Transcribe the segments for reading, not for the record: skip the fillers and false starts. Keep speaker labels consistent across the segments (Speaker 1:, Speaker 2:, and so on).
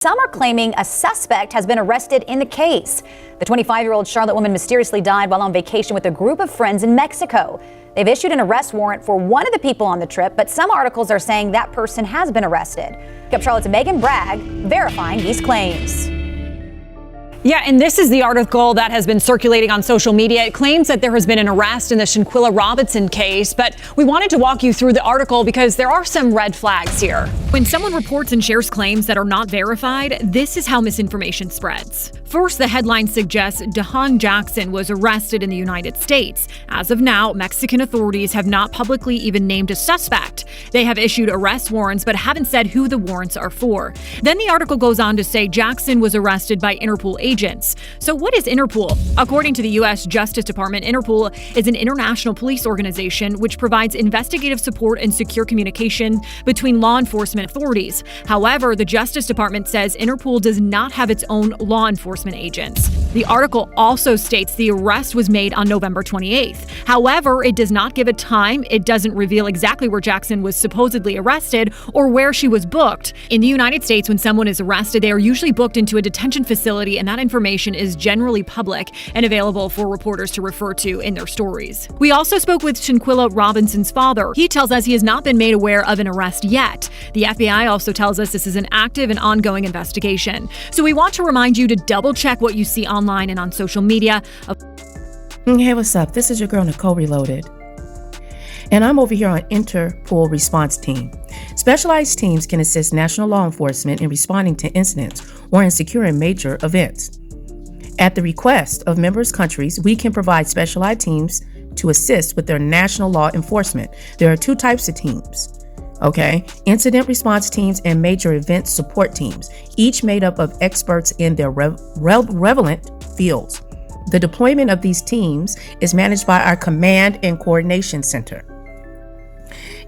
Speaker 1: Some are claiming a suspect has been arrested in the case. The 25-year-old Charlotte woman mysteriously died while on vacation with a group of friends in Mexico. They've issued an arrest warrant for one of the people on the trip, but some articles are saying that person has been arrested. Up Charlotte's Megan Bragg verifying these claims.
Speaker 2: Yeah, and this is the article that has been circulating on social media. It claims that there has been an arrest in the Shanquella Robinson case, but we wanted to walk you through the article because there are some red flags here. When someone reports and shares claims that are not verified, this is how misinformation spreads. First, the headline suggests DaejhanaeJackson was arrested in the United States. As of now, Mexican authorities have not publicly even named a suspect. They have issued arrest warrants but haven't said who the warrants are for. Then the article goes on to say Jackson was arrested by Interpol agents. So what is Interpol? According to the U.S. Justice Department, Interpol is an international police organization which provides investigative support and secure communication between law enforcement authorities. However, the Justice Department says Interpol does not have its own law enforcement agents. The article also states the arrest was made on November 28th. However, it does not give a time. It doesn't reveal exactly where Jackson was supposedly arrested or where she was booked. In the United States, when someone is arrested, they are usually booked into a detention facility, and that information is generally public and available for reporters to refer to in their stories. We also spoke with Shanquella Robinson's father. He tells us he has not been made aware of an arrest yet. The FBI also tells us this is an active and ongoing investigation. So we want to remind you to double check what you see online and on social media.
Speaker 3: Hey, what's up? This is your girl Nicole Reloaded. And I'm over here on Interpol Response Team. Specialized teams can assist national law enforcement in responding to incidents or in securing major events. At the request of members' countries, we can provide specialized teams to assist with their national law enforcement. There are two types of teams. Okay, incident response teams and major event support teams, each made up of experts in their relevant fields. The deployment of these teams is managed by our Command and Coordination Center.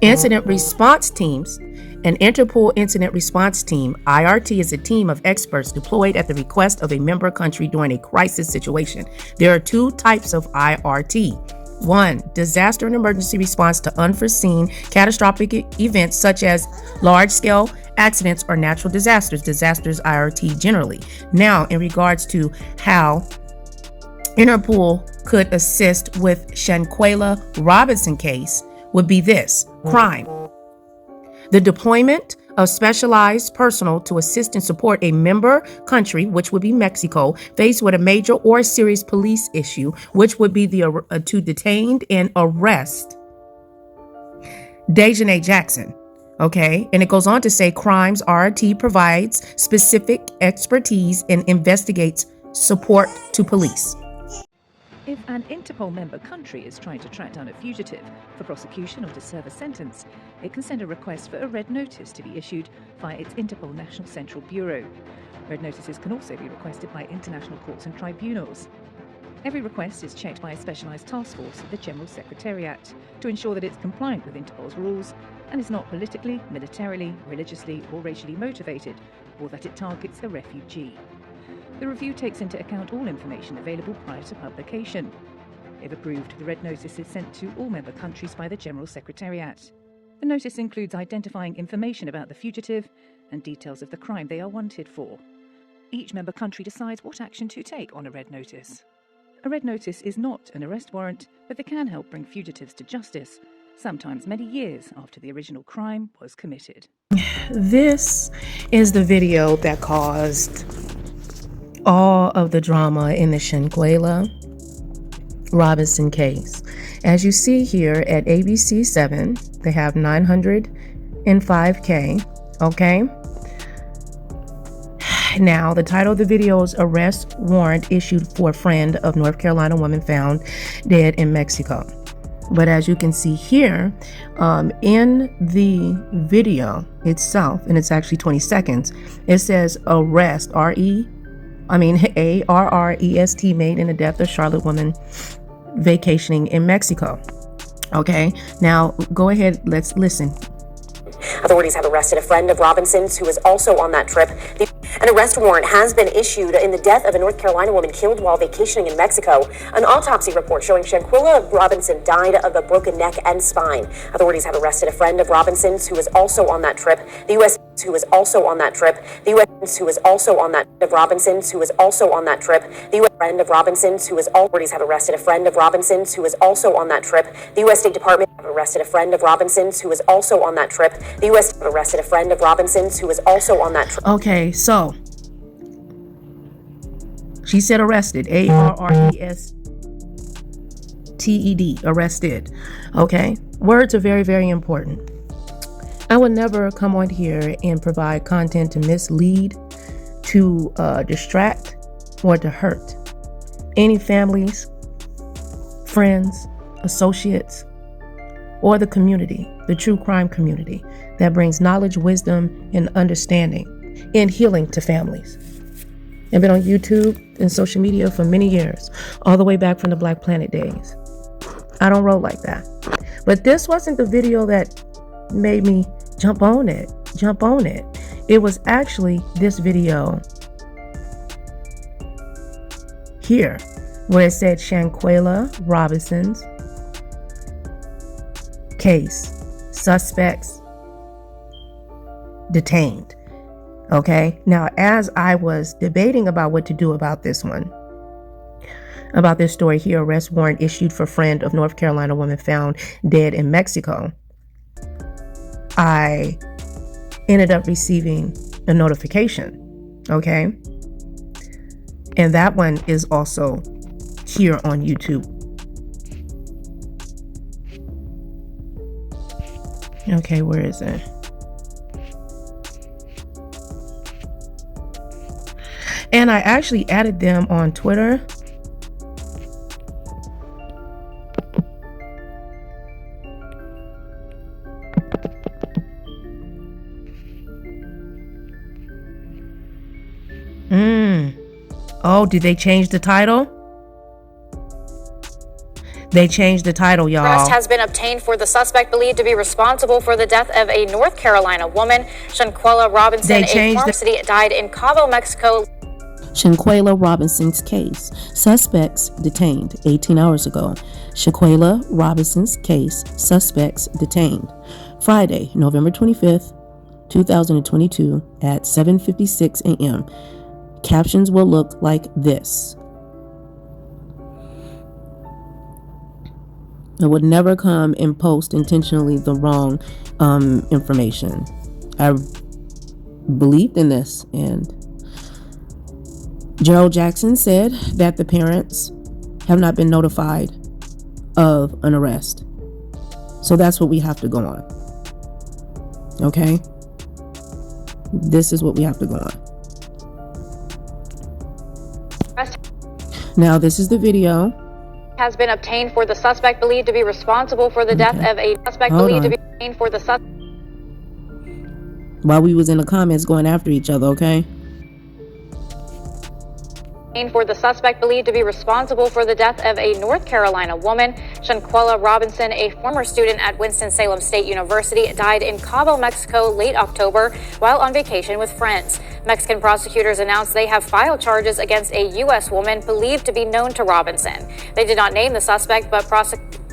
Speaker 3: Incident response teams. An Interpol Incident Response Team, IRT, is a team of experts deployed at the request of a member country during a crisis situation. There are two types of IRT. 1. Disaster and emergency response to unforeseen catastrophic events such as large-scale accidents or natural disasters. Disasters IRT generally. Now, in regards to how Interpol could assist with Shanquella Robinson case would be this. Crime. The deployment of specialized personnel to assist and support a member country, which would be Mexico, faced with a major or serious police issue, which would be to detain and arrest DaejhanaeJackson. Okay, and it goes on to say crimes RT provides specific expertise and investigates support to police.
Speaker 4: If an Interpol member country is trying to track down a fugitive for prosecution or to serve a sentence, it can send a request for a red notice to be issued via its Interpol National Central Bureau. Red notices can also be requested by international courts and tribunals. Every request is checked by a specialised task force at the General Secretariat to ensure that it's compliant with Interpol's rules and is not politically, militarily, religiously or racially motivated, or that it targets a refugee. The review takes into account all information available prior to publication. If approved, the red notice is sent to all member countries by the General Secretariat. The notice includes identifying information about the fugitive and details of the crime they are wanted for. Each member country decides what action to take on a red notice. A red notice is not an arrest warrant, but they can help bring fugitives to justice, sometimes many years after the original crime was committed.
Speaker 3: This is the video that caused all of the drama in the Shanquella Robinson case. As you see here at ABC 7, they have 905K, okay? Now, the title of the video is Arrest Warrant Issued for a Friend of North Carolina Woman Found Dead in Mexico. But as you can see here, in the video itself, and it's actually 20 seconds, it says arrest, ARREST, made in the death of Charlotte woman vacationing in Mexico. Okay, now go ahead, let's listen.
Speaker 5: Authorities have arrested a friend of Robinson's who was also on that trip. An arrest warrant has been issued in the death of a North Carolina woman killed while vacationing in Mexico. An autopsy report showing Shanquella Robinson died of a broken neck and spine. Authorities have arrested a friend of Robinson's who was also on that trip. The U.S. who was also on that trip. The U.S. who was also on that of Robinson's who was also on that trip. The U.S. friend of Robinson's who was authorities have arrested a friend of Robinson's who was also on that trip. The U.S. State Department have arrested a friend of Robinson's who was also on that trip. The U.S. have arrested a friend of Robinson's who was also on that trip.
Speaker 3: Okay, so she said arrested, ARRESTED, arrested. Okay, words are very, very important. I would never come on here and provide content to mislead, to distract, or to hurt any families, friends, associates, or the community, the true crime community that brings knowledge, wisdom, and understanding and healing to families. I've been on YouTube and social media for many years, all the way back from the Black Planet days. I don't roll like that. But this wasn't the video that made me jump on it. It was actually this video here where it said Shanquella Robinson's case, suspects detained. Okay, now as I was debating about what to do about this one, about this story here, arrest warrant issued for friend of North Carolina woman found dead in Mexico, I ended up receiving a notification, okay? And that one is also here on YouTube. Okay, where is it? And I actually added them on Twitter. Oh, did they change the title? They changed the title, y'all.
Speaker 6: Arrest has been obtained for the suspect believed to be responsible for the death of a North Carolina woman, Shanquella Robinson, a pharmacy died in Cabo, Mexico.
Speaker 3: Shanquella Robinson's case. Suspects detained 18 hours ago. Shanquella Robinson's case. Suspects detained. Friday, November 25th, 2022 at 7:56 a.m. Captions will look like this. I would never come and post intentionally the wrong information. I believed in this, and Gerard Jackson said that the parents have not been notified of an arrest. So that's what we have to go on. Okay? This is what we have to go on. Now, this is the video.
Speaker 6: Has been obtained for the suspect believed to be responsible for the death of a suspect believed to be obtained for the suspect.
Speaker 3: While we was in the comments going after each other, okay?
Speaker 6: For the suspect believed to be responsible for the death of a North Carolina woman, Shanquella Robinson, a former student at Winston-Salem State University, died in Cabo, Mexico, late October while on vacation with friends. Mexican prosecutors announced they have filed charges against a U.S. woman believed to be known to Robinson. They did not name the suspect, but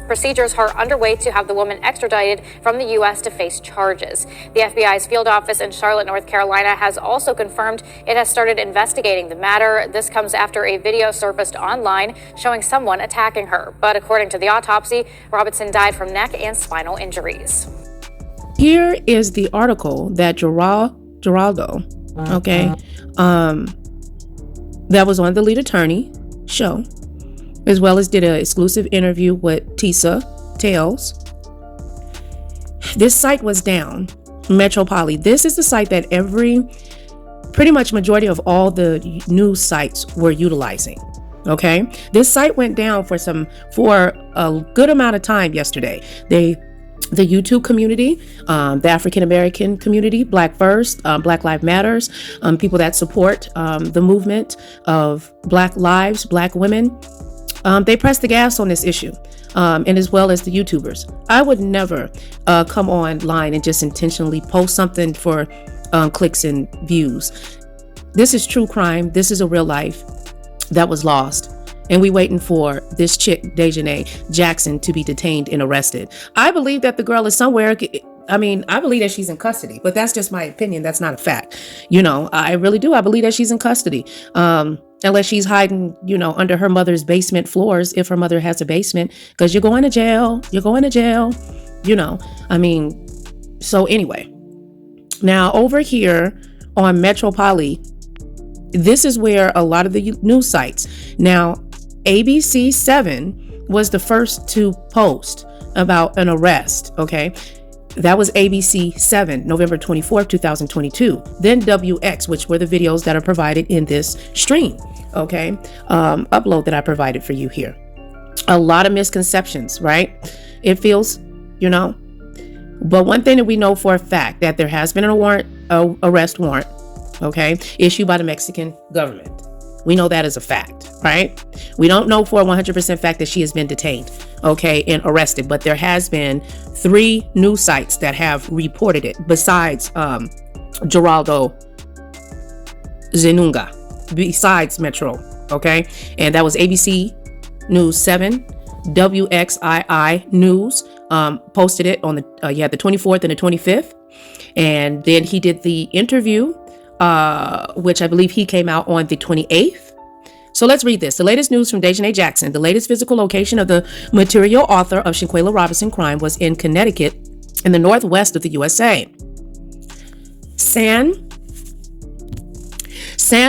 Speaker 6: procedures are underway to have the woman extradited from the U.S. to face charges. The FBI's field office in Charlotte, North Carolina, has also confirmed it has started investigating the matter. This comes after a video surfaced online showing someone attacking her. But according to the autopsy, Robinson died from neck and spinal injuries.
Speaker 3: Here is the article that Geraldo, okay, that was on the lead attorney show, as well as did an exclusive interview with Tisa Tales. This site was down, MetrópoliMx. This is the site that pretty much majority of all the news sites were utilizing. Okay, this site went down for a good amount of time yesterday. The YouTube community, the African American community, Black First, Black Lives Matters, people that support the movement of Black lives, Black women, they pressed the gas on this issue, and as well as the YouTubers. I would never come online and just intentionally post something for clicks and views. This is true crime. This is a real life that was lost. And we waiting for this chick, DaejhanaeJackson, to be detained and arrested. I believe that the girl is somewhere. I mean, I believe that she's in custody, but that's just my opinion. That's not a fact. You know, I really do. I believe that she's in custody. Unless she's hiding, you know, under her mother's basement floors, if her mother has a basement, because you're going to jail. You're going to jail. You know, I mean, so anyway, now over here on MetrópoliMx, this is where a lot of the news sites. Now, ABC 7 was the first to post about an arrest. Okay. That was ABC 7, November 24th, 2022. Then WX, which were the videos that are provided in this stream. Okay. Upload that I provided for you here. A lot of misconceptions, right? It feels, you know, but one thing that we know for a fact that there has been a arrest warrant, okay, issued by the Mexican government. We know that as a fact, right? We don't know for a 100% fact that she has been detained, okay, and arrested, but there has been 3 news sites that have reported it besides Gerard Zuñiga, besides Metro, okay? And that was ABC News 7, WXII News posted it on the 24th and the 25th. And then he did the interview, which I believe he came out on the 28th. So let's read this. The latest news from DaejhanaeJackson. The latest physical location of the material author of Shanquella Robinson crime was in Connecticut in the northwest of the USA. San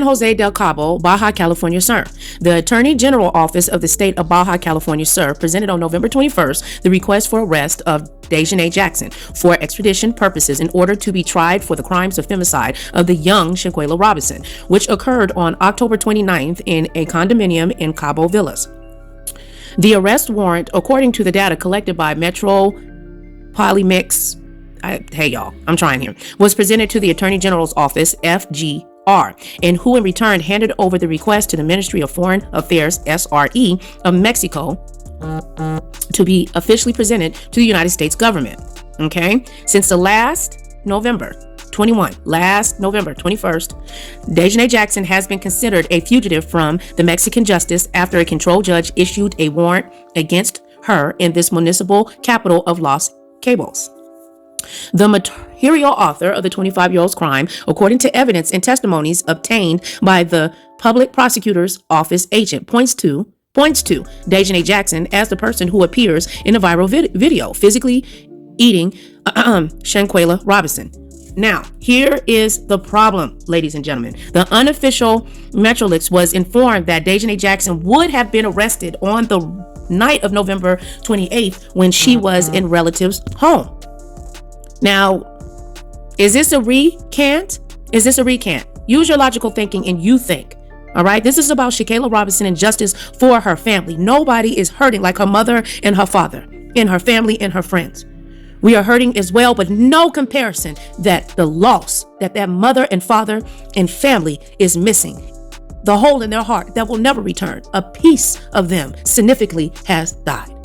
Speaker 3: Jose del Cabo, Baja California Sur. The Attorney General Office of the State of Baja California Sur presented on November 21st the request for arrest of DaejhanaeJackson for extradition purposes in order to be tried for the crimes of femicide of the young Shanquella Robinson, which occurred on October 29th in a condominium in Cabo Villas. The arrest warrant, according to the data collected by MetrópoliMx, was presented to the Attorney General's Office, FGR, and who in return handed over the request to the Ministry of Foreign Affairs, SRE, of Mexico to be officially presented to the United States government. Okay? Since the last November 21st, DaejhanaeJackson has been considered a fugitive from the Mexican justice after a control judge issued a warrant against her in this municipal capital of Los Cabos. The material author of the 25-year-old's crime, according to evidence and testimonies obtained by the public prosecutor's office agent, points to DaejhanaeJackson as the person who appears in a viral video physically eating Shanquella Robinson. Now, here is the problem, ladies and gentlemen. The unofficial MetrópoliMx was informed that DaejhanaeJackson would have been arrested on the night of November 28th when she was in relatives' home. Now, is this a recant? Use your logical thinking and you think. All right. This is about Shanquella Robinson and justice for her family. Nobody is hurting like her mother and her father, and her family and her friends. We are hurting as well, but no comparison that the loss that mother and father and family is missing. The hole in their heart that will never return. A piece of them significantly has died.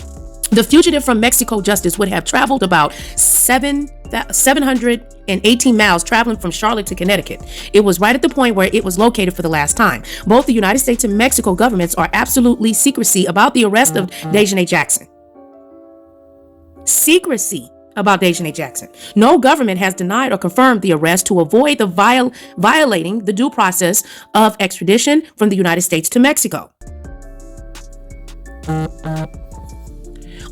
Speaker 3: The fugitive from Mexico justice would have traveled about 718 miles traveling from Charlotte to Connecticut. It was right at the point where it was located for the last time. Both the United States and Mexico governments are absolutely secrecy about the arrest of DaejhanaeJackson. Secrecy about DaejhanaeJackson. No government has denied or confirmed the arrest to avoid the violating the due process of extradition from the United States to Mexico.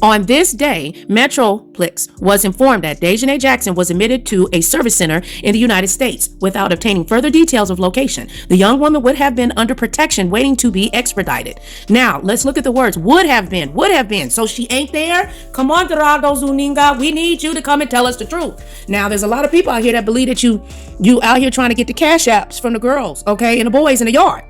Speaker 3: On this day, MetrópoliMx was informed that DaejhanaeJackson was admitted to a service center in the United States without obtaining further details of location. The young woman would have been under protection waiting to be extradited. Now, let's look at the words would have been. So she ain't there? Come on, Gerard Zuñiga. We need you to come and tell us the truth. Now, there's a lot of people out here that believe that you out here trying to get the cash apps from the girls, okay, and the boys in the yard.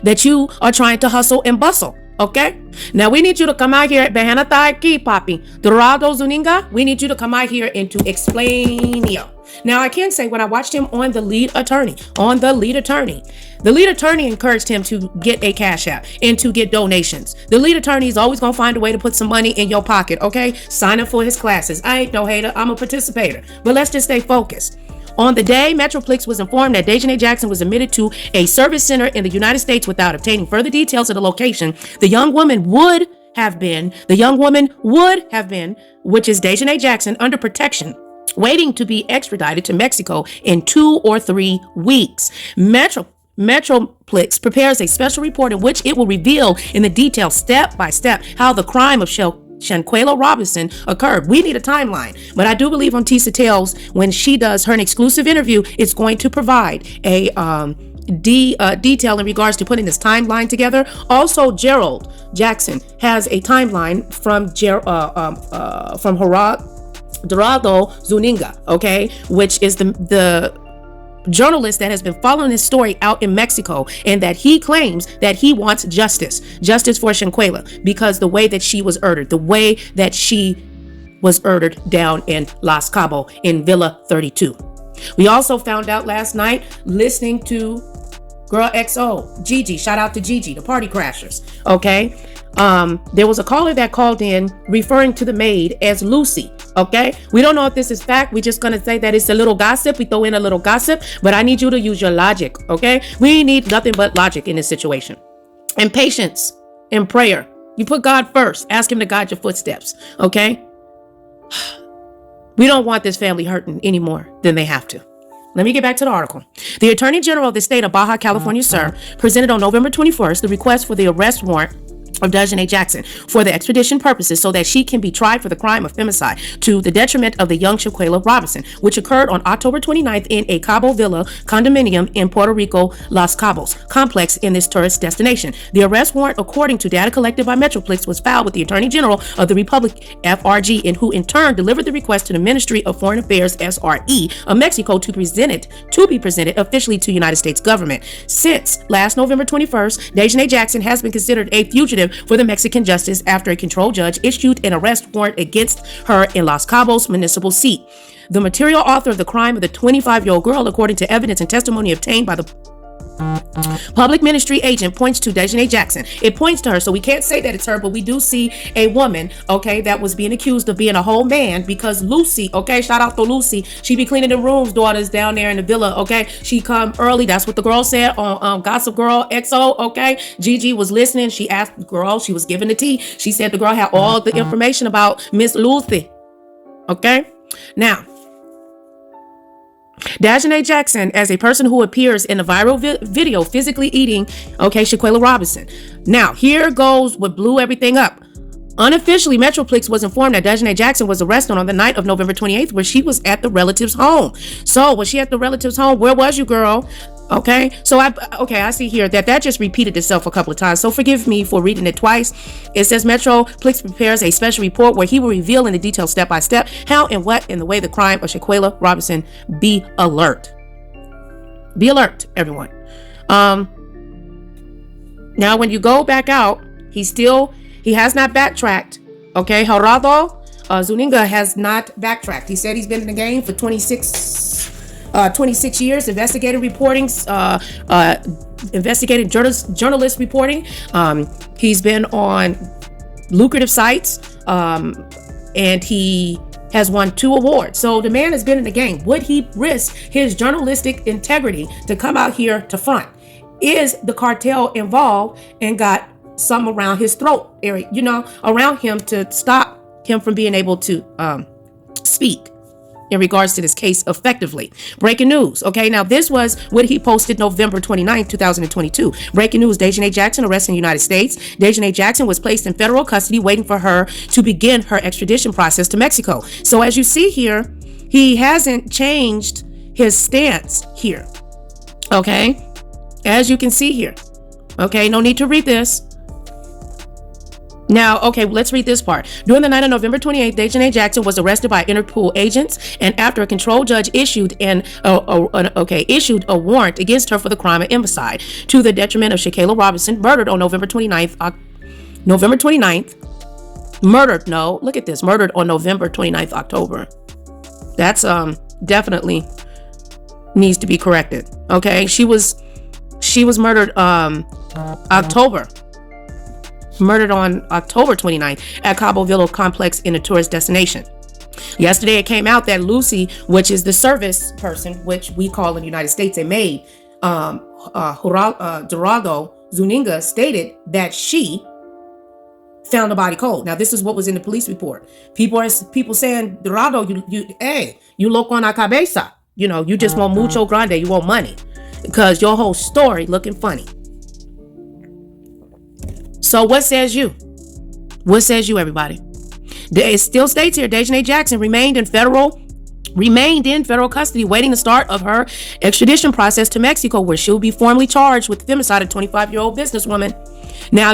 Speaker 3: That you are trying to hustle and bustle. Okay, now we need you to come out here at DaejhanaeJackson, Papi. Gerard Zuñiga, we need you to come out here and to explain yo. Now I can say when I watched him on the lead attorney, the lead attorney encouraged him to get a cash app and to get donations. The lead attorney is always gonna find a way to put some money in your pocket. Okay, sign up for his classes. I ain't no hater, I'm a participator. But let's just stay focused. On the day, MetrópoliMx was informed that DaejhanaeJackson was admitted to a service center in the United States without obtaining further details of the location. The young woman would have been, which is DaejhanaeJackson, under protection waiting to be extradited to Mexico in 2 or 3 weeks. MetrópoliMx prepares a special report in which it will reveal in the detail, step by step, how the crime of Shanquella Robinson occurred. We need a timeline, but I do believe on Tisa Tales, when she does her exclusive interview, it's going to provide a detail in regards to putting this timeline together. Also, Gerard Jackson has a timeline from Gerard Zuñiga, okay, which is the journalist that has been following this story out in Mexico, and that he claims that he wants justice for Shanquella, because the way that she was murdered, down in Los Cabos in Villa 32. We also found out last night, listening to Girl XO, Gigi, shout out to Gigi, the party crashers, okay? There was a caller that called in referring to the maid as Lucy, okay? We don't know if this is fact. We're just gonna say that it's a little gossip. We throw in a little gossip, but I need you to use your logic, okay? We need nothing but logic in this situation. And patience and prayer. You put God first. Ask him to guide your footsteps, okay? We don't want this family hurting any more than they have to. Let me get back to the article. The Attorney General of the state of Baja California, presented on November 21st the request for the arrest warrant of DaejhanaeJackson for the extradition purposes so that she can be tried for the crime of femicide to the detriment of the young Shanquella Robinson, which occurred on October 29th in a Cabo Villa condominium in Puerto Rico, Los Cabos complex in this tourist destination. The arrest warrant, according to data collected by MetrópoliMx, was filed with the Attorney General of the Republic, FRG, and who in turn delivered the request to the Ministry of Foreign Affairs, SRE, of Mexico to be presented officially to United States government. Since last November 21st, DaejhanaeJackson has been considered a fugitive for the Mexican justice after a control judge issued an arrest warrant against her in Los Cabos municipal seat. The material author of the crime of the 25-year-old girl, according to evidence and testimony obtained by the public ministry agent, points to DaejhanaeJackson. It points to her, so we can't say that it's her, but we do see a woman, okay, that was being accused of being a whole man, because Lucy, okay, shout out to Lucy, she be cleaning the rooms, daughters down there in the villa, okay, she come early, that's what the girl said on Gossip Girl XO, okay, Gigi was listening, she asked the girl, she was giving the tea, she said the girl had all the information about Miss Lucy, okay. Now, DaejhanaeJackson, as a person who appears in a viral video physically eating, okay, Shanquella Robinson. Now, here goes what blew everything up. Unofficially, MetrópoliMx was informed that DaejhanaeJackson was arrested on the night of November 28th, where she was at the relative's home. So, was she at the relative's home? Where was you, girl? Okay, so I see here that just repeated itself a couple of times, so forgive me for reading it twice. It says MetrópoliMx prepares a special report where he will reveal in the detail, step by step, how and what in the way the crime of Shanquella Robinson. Be alert, everyone. Now when you go back out, he has not backtracked, okay. Gerard Zuñiga has not backtracked. He said he's been in the game for 26 years, investigative reporting, investigative journalist reporting. He's been on lucrative sites, and he has won 2 awards. So the man has been in the game. Would he risk his journalistic integrity to come out here to front? Is the cartel involved and got some around his throat area, around him, to stop him from being able to speak in regards to this case effectively? Breaking news. Okay, now this was what he posted November 29, 2022. Breaking news: DaejhanaeJackson arrested in the United States. DaejhanaeJackson was placed in federal custody, waiting for her to begin her extradition process to Mexico. So as you see here, he hasn't changed his stance here. Okay, as you can see here. Okay, no need to read this. Now, okay, let's read this part. During the night of November 28th, DaejhanaeJackson was arrested by Interpol agents, and after a control judge issued a warrant against her for the crime of femicide to the detriment of Shanquella Robinson, murdered on November 29th. Murdered on November 29th, October. That's definitely needs to be corrected. Okay, she was murdered murdered on October 29th at Cabo Villa complex in a tourist destination. Yesterday, it came out that Lucy, which is the service person, which we call in the United States a maid, Gerard Zuñiga, stated that she found the body cold. Now, this is what was in the police report. People saying, Dorado, you loco en la cabeza. You know, you just want mucho grande. You want money because your whole story looking funny. So what says you? What says you, everybody? It still states here, DaejhanaeJackson remained in federal custody, waiting the start of her extradition process to Mexico, where she'll be formally charged with femicide of 25-year-old businesswoman. Now,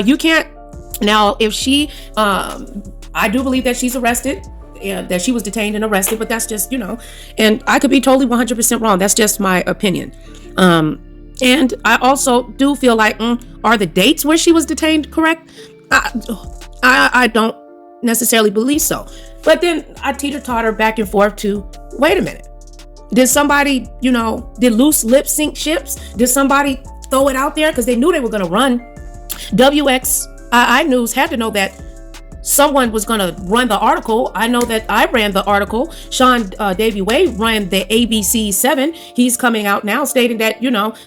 Speaker 3: if she, I do believe that she's arrested, that she was detained and arrested, but that's just, and I could be totally 100% wrong. That's just my opinion. And I also do feel like, are the dates where she was detained correct? I don't necessarily believe so. But then I teeter-totter back and forth to, wait a minute. Did somebody, did loose lip sync ships? Did somebody throw it out there? Because they knew they were going to run. WXII News had to know that someone was going to run the article. I know that I ran the article. Sean Davy Way ran the ABC 7. He's coming out now stating that,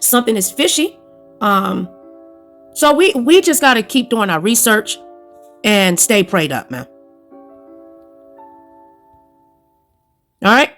Speaker 3: something is fishy. So we just got to keep doing our research and stay prayed up, man. All right.